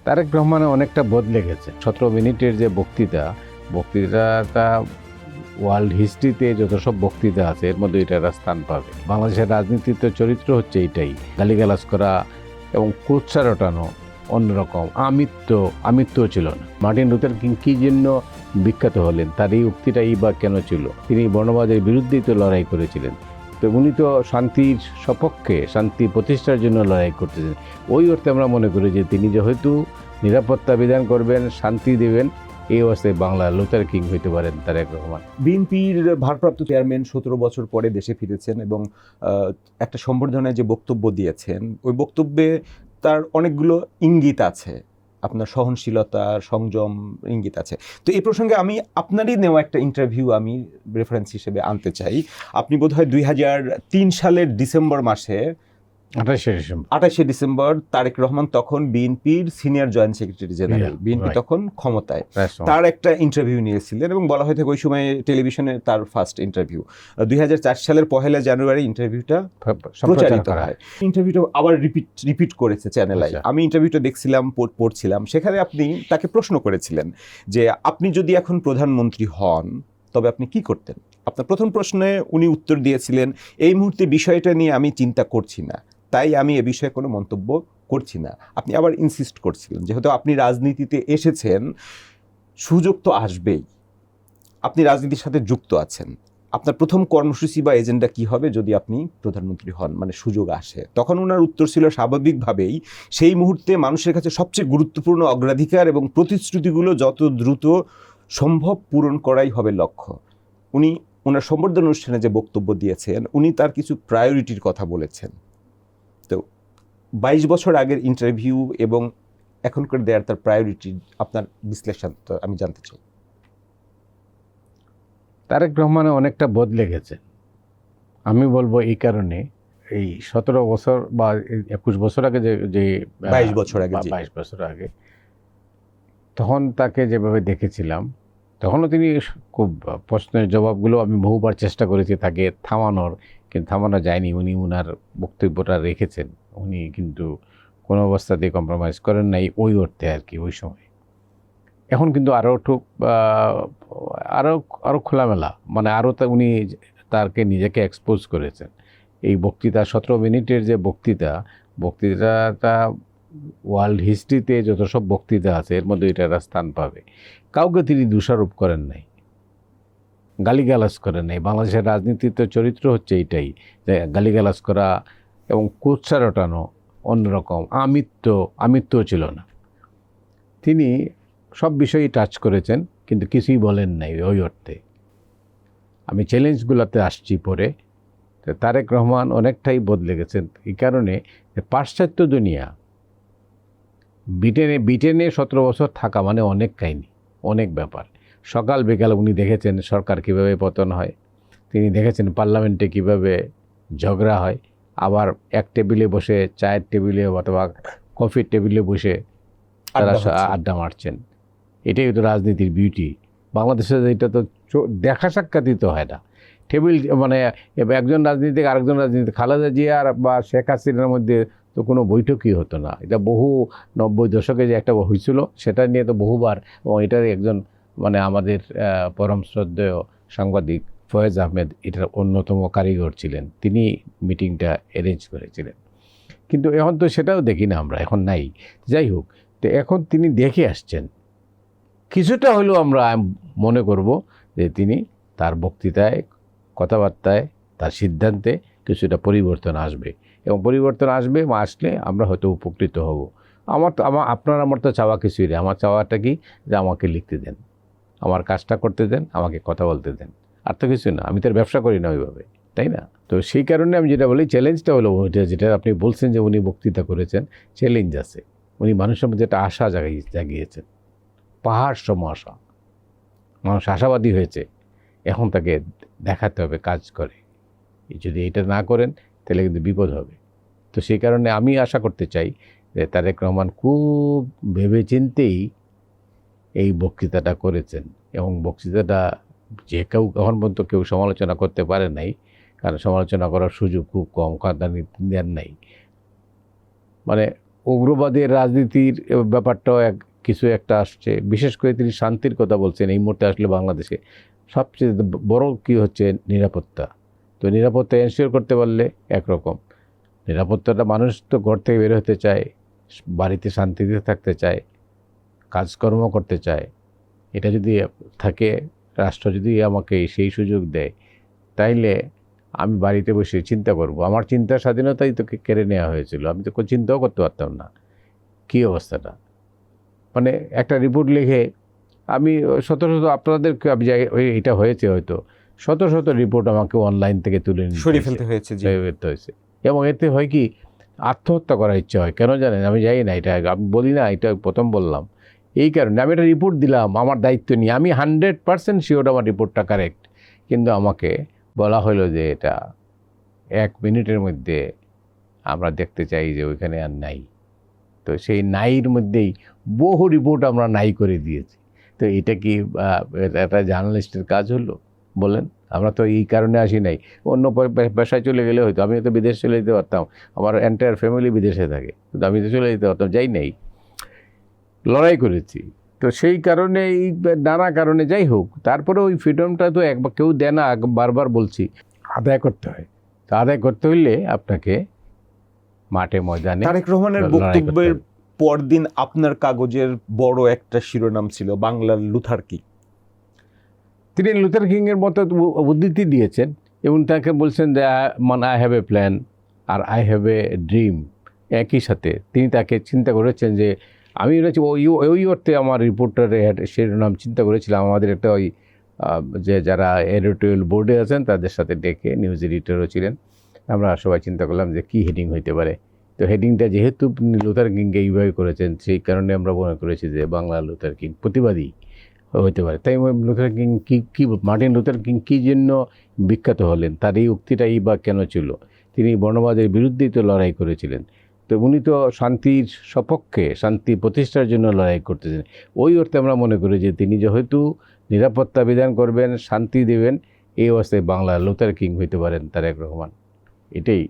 তারেক রহমানের অনেকটা বদলে গেছে। 17 মিনিটের যে বক্তৃতাটা ওয়ার্ল্ড হিস্ট্রিতে যত সব বক্তৃতা আছে এর মধ্যে এটা একটা স্থান পাবে। বাংলাদেশের রাজনীতিতে চরিত্র হচ্ছে এটাই, গালিগালাজ করা এবং কুৎসা রটানো, অন্যরকম আমিত্ব ছিল না। মার্টিন লুথার কিং কি জন্য বিখ্যাত হলেন, তার এই উক্তিটাই বা কেন ছিল? তিনি বর্ণবাদের বিরুদ্ধেই তো লড়াই করেছিলেন। তো উনি তো শান্তির সপক্ষে, শান্তি প্রতিষ্ঠার জন্য লড়াই করতেছেন। ওই অর্থে আমরা মনে করি যে তিনি যেহেতু নিরাপত্তা বিধান করবেন, শান্তি দেবেন, এই অবস্থায় বাংলা লুথার কিং হইতে পারেন তারেক রহমান। বিএনপির ভারপ্রাপ্ত চেয়ারম্যান 17 বছর পরে দেশে ফিরেছেন এবং একটা সম্বর্ধনায় যে বক্তব্য দিয়েছেন, ওই বক্তব্যে তার অনেকগুলো ইঙ্গিত আছে, আপনার সহনশীলতা, সংযম ইঙ্গিত আছে। তো এই প্রসঙ্গে আমি আপনারই নেওয়া একটা ইন্টারভিউ আমি রেফারেন্স হিসেবে আনতে চাই। আপনি বোধহয় 2003 সালের ডিসেম্বর মাসে 28শে ডিসেম্বর তারেক রহমান তখন বিএনপির senior joint secretary general, BNP তখন ক্ষমতায়, তার একটা ইন্টারভিউ নিয়েছিলেন এবং বলা হয়ে থাকে ওই সময় টেলিভিশনে তার ফার্স্ট ইন্টারভিউ। 2004 সালের 1 জানুয়ারি ইন্টারভিউটা প্রচারিত হয়। ইন্টারভিউটা আবার রিপিট করেছে চ্যানেল আই। আমি ইন্টারভিউটা দেখছিলাম, পড়ছিলাম। সেখানে আপনি তাকে প্রশ্ন করেছিলেন যে আপনি যদি এখন প্রধানমন্ত্রী হন তবে আপনি কি করতেন। আপনার প্রথম প্রশ্নে উনি উত্তর দিয়েছিলেন, এই মুহূর্তে বিষয়টা নিয়ে আমি চিন্তা করছি না, তাই আমি এ বিষয়ে কোনো মন্তব্য করছি না। আপনি আবার ইনসিস্ট করছিলেন যেহেতু আপনি রাজনীতিতে এসেছেন, সুযোগ তো আসবেই, আপনি রাজনীতির সাথে যুক্ত আছেন, আপনার প্রথম কর্মসূচি বা এজেন্ডা কি হবে যদি আপনি প্রধানমন্ত্রী হন, মানে সুযোগ আসে। তখন ওনার উত্তর ছিল স্বাভাবিকভাবেই সেই মুহূর্তে মানুষের কাছে সবচেয়ে গুরুত্বপূর্ণ অগ্রাধিকার এবং প্রতিশ্রুতিগুলো যত দ্রুত সম্ভব পূরণ করাই হবে লক্ষ্য। উনি ওনার সম্বর্ধনা অনুষ্ঠানে যে বক্তব্য দিয়েছেন, উনি তার কিছু প্রায়োরিটির কথা বলেছেন। তো 22 বছর আগের ইন্টারভিউ এবং এখনকার দেয়ার তার প্রায়োরিটি, আপনার বিশ্লেষণ তো আমি জানতে চাই। তারেক রহমানের অনেকটা বদলে গেছে। আমি বলবো এই কারণে, এই 17 বছর বা 21 বছর আগে যে 22 বছর আগে, 22 বছর আগে, তখন তাকে যেভাবে দেখেছিলাম, তখনও তিনি খুব প্রশ্নের জবাবগুলো আমি বহুবার চেষ্টা করেছি তাকে থামানোর, কিন্তু থামানো যায়নি। উনি উনার বক্তব্যটা রেখেছেন, উনি কিন্তু কোনো অবস্থাতেই কম্প্রোমাইজ করেন নাই ওই অর্থে আর কি ওই সময়। এখন কিন্তু আরও খোলামেলা, মানে আরও উনি তাকে নিজেকে এক্সপোজ করেছেন। এই বক্তৃতা 17 মিনিটের যে বক্তৃতাটা ওয়ার্ল্ড হিস্ট্রিতে যত সব বক্তৃতা আছে এর মধ্যে এটা একটা স্থান পাবে। কাউকে তিনি দোষারোপ করেন নাই, গালিগালাজ করেন নাই। বাংলাদেশের রাজনীতিতে চরিত্র হচ্ছে এটাই, যে গালিগালাজ করা এবং কুৎসা রটানো, অন্যরকম আমিত্ব ছিল না। তিনি সব বিষয়ই টাচ করেছেন কিন্তু কিছুই বলেন নাই ওই অর্থে। আমি চ্যালেঞ্জগুলোতে আসছি পরে। তারেক রহমান অনেকটাই বদলে গেছেন এই কারণে, পাশ্চাত্য দুনিয়া, ব্রিটেনে 17 বছর থাকা মানে অনেক কাহিনী, অনেক ব্যাপার। সকাল বিকাল উনি দেখেছেন সরকার কীভাবে পতন হয়, তিনি দেখেছেন পার্লামেন্টে কীভাবে ঝগড়া হয়, আবার এক টেবিলে বসে, চায়ের টেবিলে অথবা কফির টেবিলে বসে তারা আড্ডা মারছেন। এটাই তো রাজনীতির বিউটি। বাংলাদেশে এটা তো দেখা সাক্ষাৎই তো হয় না। টেবিল মানে একজন রাজনীতিক আরেকজন রাজনীতিক, খালেদা জিয়া বা শেখ হাসিনার মধ্যে তো কোনো বৈঠকই হতো না। এটা বহু 90 দশকে যে একটা হয়েছিল সেটা নিয়ে তো বহুবার, এবং এটার একজন মানে আমাদের পরম শ্রদ্ধেয় সাংবাদিক ফয়েজ আহমেদ এটার অন্যতম কারিগর ছিলেন, তিনি মিটিংটা অ্যারেঞ্জ করেছিলেন। কিন্তু এখন তো সেটাও দেখি না আমরা, এখন নাই। যাই হোক, তো এখন তিনি দেখে আসছেন, কিছুটা হলেও আমরা মনে করব যে তিনি তার বক্তৃতায়, কথাবার্তায়, তার সিদ্ধান্তে কিছুটা পরিবর্তন আসবে, এবং পরিবর্তন আসলে আমরা হয়তো উপকৃত হব। আমার তো চাওয়া কিছুই নেই। আমার চাওয়াটা কি, যে আমাকে লিখতে দেন, আমার কাজটা করতে দেন, আমাকে কথা বলতে দেন, আর তো কিছু না। আমি তার ব্যবসা করি না ওইভাবে, তাই না? তো সেই কারণে আমি যেটা বলি, চ্যালেঞ্জটা হলো যেটা আপনি বলছেন যে উনি বক্তৃতা করেছেন, চ্যালেঞ্জ আছে। উনি মানুষের মধ্যে একটা আশা জাগিয়েছেন, পাহাড় সম আশা। মানুষ আশাবাদী হয়েছে, এখন তাকে দেখাতে হবে কাজ করে। যদি এটা না করেন তাহলে কিন্তু বিপদ হবে। তো সেই কারণে আমি আশা করতে চাই যে তারেক রহমান খুব ভেবেচিন্তেই এই বক্তৃতাটা করেছেন, এবং বক্তৃতাটা যে এখন পর্যন্ত কেউ সমালোচনা করতে পারে নাই, কারণ সমালোচনা করার সুযোগ খুব কম, দেন নাই। মানে উগ্রবাদের রাজনীতির ব্যাপারটাও কিছু একটা আসছে। বিশেষ করে তিনি শান্তির কথা বলছেন। এই মুহূর্তে আসলে বাংলাদেশে সবচেয়ে বড় কী হচ্ছে নিরাপত্তা। তো নিরাপত্তা এনশিওর করতে পারলে একরকম, নিরাপত্তাটা মানুষ তো ঘর থেকে বের হতে চায়, বাড়িতে শান্তিতে থাকতে চায়, কাজকর্ম করতে চায়। এটা যদি থাকে, রাষ্ট্র যদি আমাকে সেই সুযোগ দেয়, তাইলে আমি বাড়িতে বসে চিন্তা করব। আমার চিন্তার স্বাধীনতাই তো কেড়ে নেওয়া হয়েছিল, আমি তো কোনো চিন্তাও করতে পারতাম না কী অবস্থাটা। মানে একটা রিপোর্ট লিখে আমি শত শত, আপনাদেরকে আমি যাই এটা হয়েছে হয়তো, শত শত রিপোর্ট আমাকে অনলাইন থেকে তুলে সরিয়ে ফেলতে হয়েছে। হয়েছে। এবং এতে হয় কি, আত্মহত্যা করার ইচ্ছা হয়। কেন জানেন? আমি জানি না, এটা আমি বলি না, এটা প্রথম বললাম এই কারণে। আমি একটা রিপোর্ট দিলাম আমার দায়িত্ব নিয়ে, আমি 100% শিওর আমার রিপোর্টটা কারেক্ট, কিন্তু আমাকে বলা হলো যে এটা 1 মিনিটের মধ্যে আমরা দেখতে চাই যে ওইখানে আর নাই। তো সেই নাইর মধ্যেই বহু রিপোর্ট আমরা নাই করে দিয়েছি। তো এটা কি একটা জার্নালিস্টের কাজ হলো বলেন? আমরা তো এই কারণে আসি নাই, অন্য পেশায় চলে গেলে হয়তো। আমি তো বিদেশ চলে যেতে পারতাম, আমার এন্টায়ার ফ্যামিলি বিদেশে থাকে, কিন্তু আমি তো চলে যেতে পারতাম, যাই নাই, লড়াই করেছি। তো সেই কারণে এই নানা কারণে, যাই হোক, তারপরে ওই ফ্রিডমটা তো একবার কেউ দেয় না, বারবার বলছি, আদায় করতে হয়। তো আদায় করতে হলে আপনাকে মাঠে ময়দানে। তারেক রহমানের বক্তব্যের পরদিন আপনার কাগজের বড় একটা শিরোনাম ছিল বাংলার লুথার কিং। তিনি লুথার কিংয়ের মতো উদ্ধৃতি দিয়েছেন এবং তাকে বলছেন যে আই হ্যাভ এ প্ল্যান আর আই হ্যাভ এ ড্রিম। একই সাথে তিনি তাকে চিন্তা করেছেন যে আমি ওই অর্থে আমার রিপোর্টারের শিরোনাম চিন্তা করেছিলাম। আমাদের একটা ওই যে যারা এডিটোরিয়াল বোর্ডে আছেন তাদের সাথে ডেকে, নিউজ এডিটরও ছিলেন, আমরা সবাই চিন্তা করলাম যে কী হেডিং হইতে পারে। তো হেডিংটা যেহেতু লুথার কিংকে এইভাবে করেছেন, সেই কারণে আমরা মনে করেছি যে বাংলা লুথার কিং প্রতিবাদী হতে পারে। তাই লুথার কিং কী মার্টিন লুথার কিং কী জন্য বিখ্যাত হলেন, তার এই উক্তিটাই বা কেন ছিল? তিনি বর্ণবাদের বিরুদ্ধেই তো লড়াই করেছিলেন। তো উনি তো শান্তির সপক্ষে, শান্তি প্রতিষ্ঠার জন্য লড়াই করতেছেন। ওই অর্থে আমরা মনে করি যে তিনি যেহেতু নিরাপত্তা বিধান করবেন, শান্তি দেবেন, এই অবস্থায় বাংলা লুথার কিং হইতে পারেন তারেক রহমান। এটাই